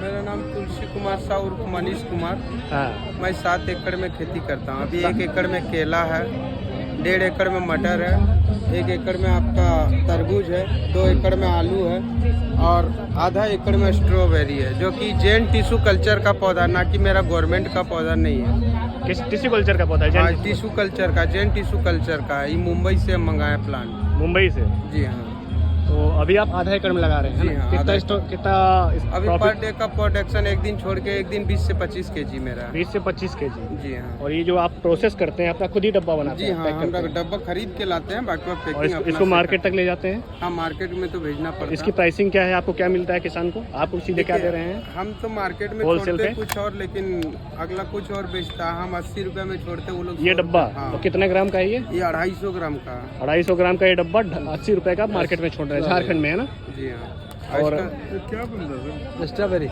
मेरा नाम तुलसी कुमार साहू उर्फ मनीष कुमार। हाँ। मैं 7 एकड़ में खेती करता हूँ। अभी 1 एकड़ में केला है, 1.5 एकड़ में मटर है, 1 एकड़ में आपका तरबूज है, 2 एकड़ में आलू है और आधा एकड़ में स्ट्रॉबेरी है, जो कि जैन टिश्यू कल्चर का पौधा, ना कि मेरा गवर्नमेंट का पौधा नहीं है। किस टिश्यू कल्चर का पौधा है? हाँ, टिश्यू कल्चर का, जैन टिश्यू कल्चर का। ये मुंबई से हम मंगाए प्लांट। मुंबई से? जी हाँ। तो अभी आप आधा एकड़ में लगा रहे हैं? जी हाँ, कितना अभी पर डे का प्रोडक्शन एक दिन छोड़ के एक दिन 20 से 25 केजी मेरा। 20 से 25 केजी? जी हाँ। और ये जो आप प्रोसेस करते हैं अपना खुद ही डब्बा बनाते हैं? जी हाँ, हम डब्बा खरीद के लाते हैं, बाकी पैकिंग इसको मार्केट तक ले जाते हैं? हाँ, मार्केट में तो भेजना पड़ता है। इसकी प्राइसिंग क्या है? आपको क्या मिलता है किसान को? आप सीधे क्या दे रहे हैं? हम तो मार्केट में होलसेल छोड़ते पे कुछ और, लेकिन अगला कुछ और बेचता है। हम 80 रुपए में छोड़ते, वो लोग ये डब्बा? हाँ। तो कितने ग्राम का है ये? 250 ग्राम का। 250 ग्राम का ये डब्बा 80 रुपए का मार्केट में छोड़ रहे हैं झारखंड में, है ना? जी हाँ। और क्या बन रहा है? स्ट्रॉबेरी।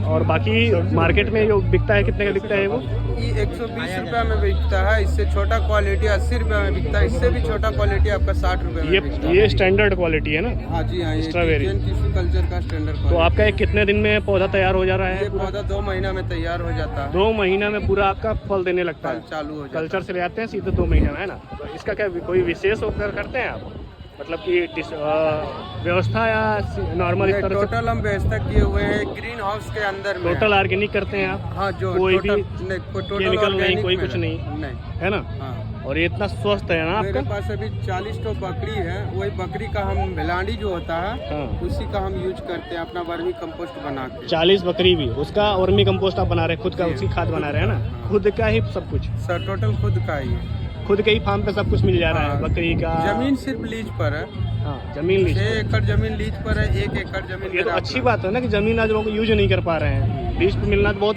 और बाकी मार्केट में जो बिकता है कितने का बिकता है वो? ये 120 रुपया में बिकता है। इससे छोटा क्वालिटी 80 रुपया में बिकता है। इससे भी छोटा क्वालिटी आपका 60 रुपये में बिकता है। ये स्टैंडर्ड क्वालिटी है ना? हाँ जी हाँ, स्ट्रॉबेरी टिश्यू कल्चर का स्टैंडर्ड। तो आपका ये कितने दिन में पौधा तैयार हो जा रहा है? ये पौधा 2 महीना में तैयार हो जाता है। 2 महीना में पूरा आपका फल देने लगता है? चालू हो जाता है। कल्चर से ले आते हैं सीधे 2 महीने में, है ना? तो इसका क्या कोई विशेष उपचार करते हैं आप? मतलब कि व्यवस्था या नॉर्मल इस तरह से? टोटल हम व्यवस्था किए हुए हैं ग्रीन हाउस के अंदर में। टोटल ऑर्गेनिक करते हैं आप? हाँ, जो कोई टोटल भी केमिकल नहीं, कोई कुछ नहीं, है ना? हाँ। और ये इतना स्वस्थ है ना मेरे आपका? पास अभी 40 तो बकरी है। वही बकरी का हम भेलांडी जो होता है, हाँ। उसी का हम यूज करते हैं अपना वर्मी कंपोस्ट बना के। 40 बकरी भी उसका वर्मी कंपोस्ट आप बना रहे हैं खुद का? उसी खाद बना रहे हैं ना? खुद का ही सब कुछ? सर टोटल खुद का ही है। खुद के ही फार्म पे सब कुछ मिल जा रहा है? बकरी का जमीन सिर्फ लीज पर है। हाँ, जमीन लीज 6 एकड़ जमीन लीज पर है, 1 एकड़ जमीन। ये तो अच्छी बात है ना कि जमीन आज लोग यूज नहीं कर पा रहे हैं। लीज पे मिलना तो बहुत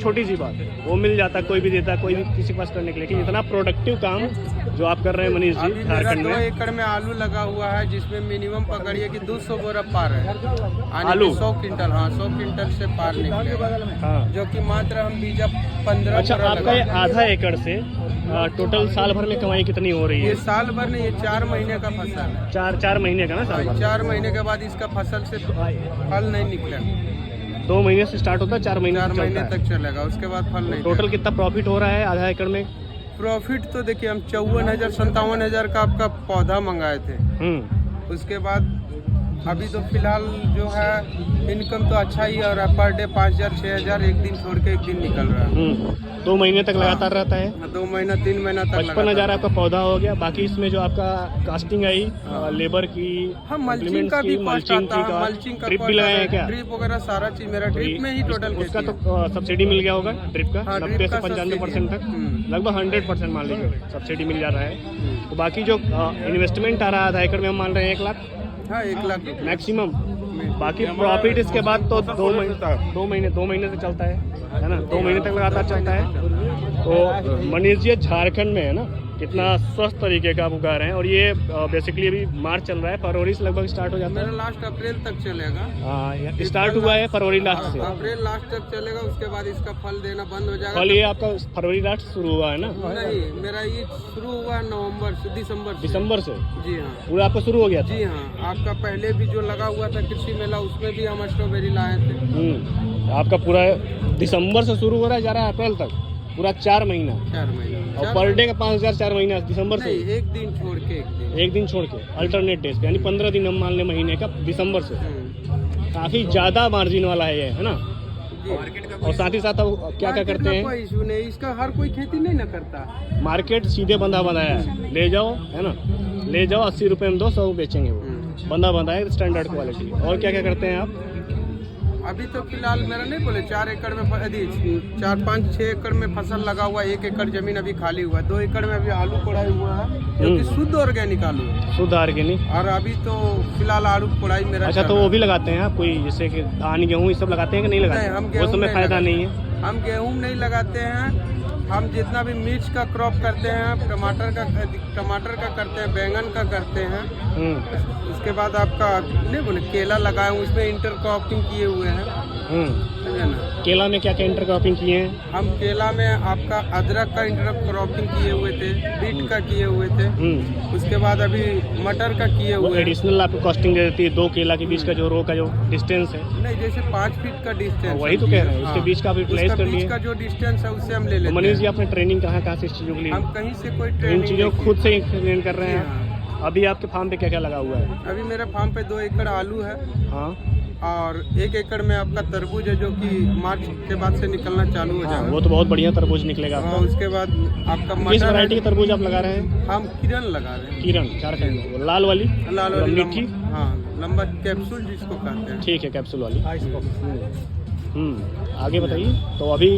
छोटी सी बात है, वो मिल जाता, कोई भी देता, कोई भी किसी के पास करने के लिए। लेकिन इतना प्रोडक्टिव काम जो आप कर रहे हैं मनीष जी झारखंड 2 में। एकड़ में आलू लगा हुआ है, जिसमें मिनिमम पकड़िए कि 200 बोरा पार है। आलू 100 क्विंटल। हाँ, 100 क्विंटल से पार निकलेगा। हाँ। जो कि मात्र हम बीजा 15 अच्छा, बोरा आपका ये लगाते हैं। आधा एकड़ से टोटल साल भर में कमाई कितनी हो रही है? ये साल भर नहीं, ये 4 महीने का फसल है। 4 महीने का ना साल भर? 4 महीने के बाद इसका फसल से फल नहीं निकलेगा। 2 महीने से स्टार्ट होता है, 4 महीने 4 तक महीने चलता है। तक चलेगा, उसके बाद फल नहीं। टोटल कितना प्रॉफिट हो रहा है आधा एकड़ में? प्रॉफिट तो देखिए, हम 54,000-57,000 का आपका पौधा मंगाए थे। उसके बाद अभी तो फिलहाल जो है इनकम तो अच्छा ही है, और पर डे 5,000-6,000 एक दिन छोड़ के एक दिन निकल रहा है। 2 महीने तक लगातार रहता है? 2 महीना 3 महीना तक 55,000 आपका पौधा हो गया। बाकी इसमें जो आपका कास्टिंग आई, लेबर की, हाँ, मल्चिंग का भी कॉस्ट आता है। मल्चिंग का ड्रिप भी लगाए हैं क्या? ड्रिप वगैरह सारा चीज मेरा ड्रिप में ही टोटल। उसका तो सब्सिडी मिल गया होगा ड्रिप का? हाँ, 90 से 95% तक, लगभग 100% मान लीजिए सब्सिडी मिल जा रहा है। तो बाकी जो इन्वेस्टमेंट आ रहा है आधा एकड़ में, हम मान रहे हैं 1 लाख? हाँ, 1 लाख मैक्सिमम। बाकी प्रॉफिट इसके बाद तो 2 महीने तक चलता है ना? 2 महीने तक लगातार चलता है। तो मनीष जी झारखंड में है ना, कितना स्वस्थ तरीके का आप उगा रहे हैं। और ये बेसिकली अभी मार्च चल रहा है, फरवरी से लगभग स्टार्ट हो जाता है। मेरा लास्ट अप्रैल तक चलेगा। हाँ, स्टार्ट हुआ है फरवरी लास्ट से? अप्रैल लास्ट तक चलेगा, उसके बाद इसका फल देना बंद हो जाएगा। फल ये आपका फरवरी लास्ट शुरू हुआ है ना? नहीं, मेरा ये शुरू हुआ दिसंबर से। जी हाँ, पूरा आपका शुरू हो गया था? जी हाँ। आपका पहले भी जो लगा हुआ था कृषि मेला, उसमें भी हम स्ट्रॉबेरी लाए थे। आपका पूरा दिसंबर से शुरू हो रहा है, जा रहा है अप्रैल तक, पूरा 4 महीना। 4 महीने। और पर डे का 5,000 4 महीना दिसंबर से? नहीं, एक दिन छोड़ के एक दिन छोड़ के अल्टरनेट डेज, यानी 15 दिन हम मान लें महीने का दिसंबर से। काफी ज्यादा मार्जिन वाला है ये, है ना? और साथ ही साथ अब क्या करते हैं? कोई इशू नहीं, इसका हर कोई खेती नहीं ना करता। मार्केट सीधे बंधा है, ले जाओ, है ना? ले जाओ, 80 रुपए में दो, 100 बेचेंगे वो। बंधा है, स्टैंडर्ड क्वालिटी। और क्या करते हैं आप? अभी तो फिलहाल मेरा नहीं बोले 4 एकड़ में 4-5-6 एकड़ में फसल लगा हुआ है। 1 एकड़ जमीन अभी खाली हुआ है। 2 एकड़ में अभी आलू कोड़ाई हुआ है, जो कि शुद्ध ऑर्गेनिक आलू है। शुद्ध ऑर्गेनिक। और अभी तो फिलहाल आलू कोड़ाई मेरा। अच्छा, तो वो भी लगाते हैं आप कोई, जैसे कि धान गेहूँ ये सब लगाते हैं कि नहीं लगाते? हम वो समय फायदा नहीं है। हम गेहूँ नहीं लगाते हैं, हम जितना भी मिर्च का क्रॉप करते हैं, टमाटर का करते हैं, बैंगन का करते हैं। उसके बाद आपका नहीं बोले केला लगाए हैं, उसमें इंटरक्रॉपिंग किए हुए हैं, समझे ना। केला में क्या क्या इंटरक्रॉपिंग किए हैं? हम केला में आपका अदरक का इंटरक्रॉपिंग किए हुए थे, बीट का किए हुए थे, उसके बाद अभी मटर का किए हुए हैं। एडिशनल आपको कॉस्टिंग दे देती है 2 केला के बीच का जो रो का जो डिस्टेंस है? नहीं, जैसे 5 फीट का डिस्टेंस, वही तो कह रहे हैं, उसके बीच का आप यूटिलाइज कर लिए। का जो डिस्टेंस है उससे हम ले लेते हैं। मनीष जी, आपने ट्रेनिंग कहाँ से इस चीज़ों के लिए? हम कहीं से कोई इन ट्रेनिंग चीज़ों को खुद से ही ट्रेन कर रहे हैं। हाँ। अभी आपके फार्म पे क्या क्या लगा हुआ है? अभी मेरे फार्म पे 2 एकड़ आलू है, हाँ, और 1 एकड़ में आपका तरबूज है, जो कि मार्च के बाद से निकलना चालू हो हाँ, जाएगा। वो तो बहुत बढ़िया तरबूज निकलेगा हाँ, आपका। उसके बाद आपका किस मटर वैरायटी है। के तरबूज आप लगा रहे हैं? हम किरण लगा रहे हैं। किरण, झारखंड में, वो लाल वाली, लाल वाली मीठी। हाँ, लंबा कैप्सूल जिसको कहते हैं। ठीक है, कैप्सूल वाली। आगे बताइए। तो अभी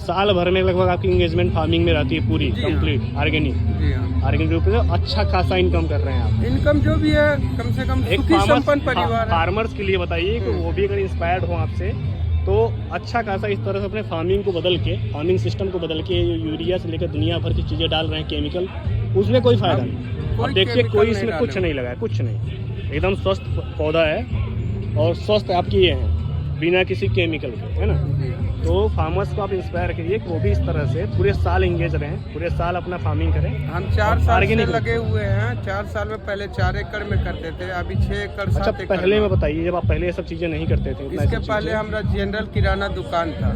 साल भर में लगभग आपकी इंगेजमेंट फार्मिंग में रहती है पूरी जी हाँ। कंप्लीट ऑर्गेनिक, जी हाँ। ऑर्गेनिक रूप से अच्छा खासा इनकम कर रहे हैं आप। इनकम जो भी है कम से कम एक सुखी संपन्न परिवार है। फार्मर्स के लिए बताइए कि वो भी अगर इंस्पायर्ड हो आपसे, तो अच्छा खासा इस तरह से अपने फार्मिंग को बदल के, फार्मिंग सिस्टम को बदल के, यूरिया से लेकर दुनिया भर की चीज़ें डाल रहे हैं केमिकल, उसमें कोई फायदा नहीं। अब देखिए, कोई इसमें कुछ नहीं लगा है, कुछ नहीं, एकदम स्वस्थ पौधा है और स्वस्थ आपकी ये है बिना किसी केमिकल के, है ना। तो फार्मर्स को आप इंस्पायर करिए कि वो भी इस तरह से पूरे साल इंगेज रहें, पूरे साल अपना फार्मिंग करें। हम 4 साल से ऑर्गेनिक लगे हुए हैं। 4 साल में पहले 4 एकड़ में करते थे, अभी 6 एकड़ 7 अच्छा, एकड़ पहले में। में बताइए, जब आप पहले ये सब चीज़ें नहीं करते थे, इसके पहले हमारा जनरल किराना दुकान था,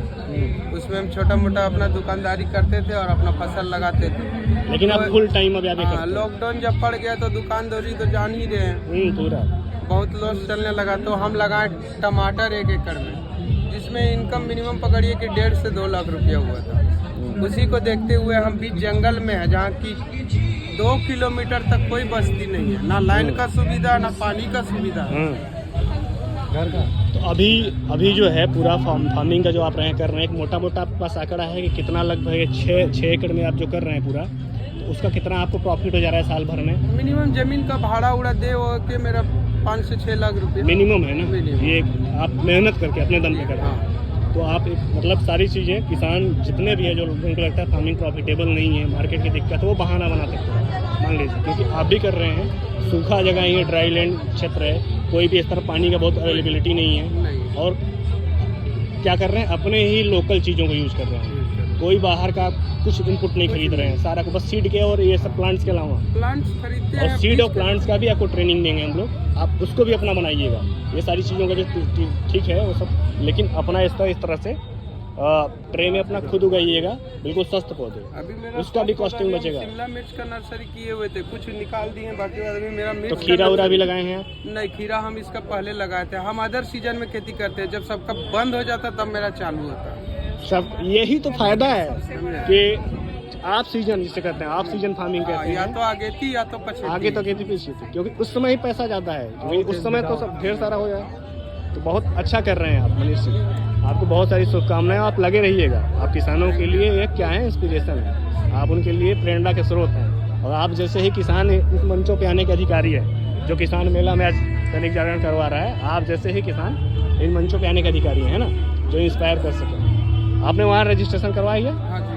उसमें हम छोटा मोटा अपना दुकानदारी करते थे और अपना फसल लगाते थे। लेकिन अब फुल टाइम अब आगे हाँ, करते हैं। लॉकडाउन जब पड़ गया तो दुकानदारी तो जान ही रहे हैं, पूरा बहुत लॉस चलने लगा। तो हम लगाए टमाटर 1 एकड़ में, जिसमें इनकम मिनिमम पकड़िए कि 1.5 से 2 लाख रुपया हुआ था। उसी को देखते हुए हम बीच जंगल में है, जहाँ की 2 किलोमीटर तक कोई बस्ती नहीं है, ना लाइन का सुविधा, ना पानी का सुविधा घर का। तो अभी जो है पूरा फार्मिंग का जो आप कर रहे हैं, एक मोटा मोटा आपके पास आंकड़ा है कि कितना लगभग 6 एकड़ में आप जो कर रहे हैं पूरा, तो उसका कितना आपको प्रॉफिट हो जा रहा है साल भर में? मिनिमम जमीन का भाड़ा उड़ा दे के मेरा 5 से 6 लाख रुपया मिनिमम है ना। मिनिमम। ये आप मेहनत करके अपने दम पे कर रहे हैं, तो आप एक मतलब सारी चीज़ें, किसान जितने भी हैं जो उनको लगता है फार्मिंग प्रॉफिटेबल नहीं है, मार्केट की दिक्कत है, वो बहाना बना सकते हैं, मान लीजिए। क्योंकि आप भी कर रहे हैं, सूखा जगह ही है, ड्राई लैंड क्षेत्र है, कोई भी इस तरह पानी का बहुत अवेलेबिलिटी नहीं है, नहीं। और क्या कर रहे हैं, अपने ही लोकल चीज़ों को यूज़ कर रहे हैं, कोई बाहर का कुछ इनपुट नहीं खरीद रहे हैं, सारा को बस सीड के और ये सब प्लांट्स के अलावा। प्लांट्स खरीदते और हैं, सीड और प्लांट्स का भी आपको ट्रेनिंग देंगे हम लोग, आप उसको भी अपना बनाइएगा। ये सारी चीज़ों का जो ठीक है वो सब, लेकिन अपना इस तरह से ट्रे में अपना खुद उगाइएगा, बिल्कुल सस्ते पौधे, अभी मेरा उसका भी कॉस्टिंग बचेगा। शिमला मिर्च का नर्सरी किए हुए थे, कुछ निकाल दिए, बाकी अभी मेरा मिर्च तो का खीरा उरा नर्सरी- भी लगाए हैं आप? नहीं, खीरा हम इसका पहले लगाए थे। हम अदर सीजन में खेती करते हैं, जब सबका बंद हो जाता तब मेरा चालू होता। सब यही तो फायदा है कि आप सीजन जिसे कहते हैं, आप सीजन फार्मिंग कहते या हैं, तो आगे थी या तो पछेती। आगे तो खेती पीछे थी, क्योंकि उस समय ही पैसा ज़्यादा है, क्योंकि उस समय तो सब ढेर सारा हो जाए। तो बहुत अच्छा कर रहे हैं आप मनीष जी, आपको बहुत सारी शुभकामनाएं, आप लगे रहिएगा। आप किसानों के लिए एक क्या है, इंस्पिरेशन है, आप उनके लिए प्रेरणा के स्रोत हैं, और आप जैसे ही किसान इस मंचों पे आने के अधिकारी है, जो किसान मेला में आज दैनिक जागरण करवा रहा है, आप जैसे ही किसान इन मंचों पे आने के अधिकारी है ना, जो इंस्पायर कर सकें। आपने वहाँ रजिस्ट्रेशन करवाई है? हाँ जी।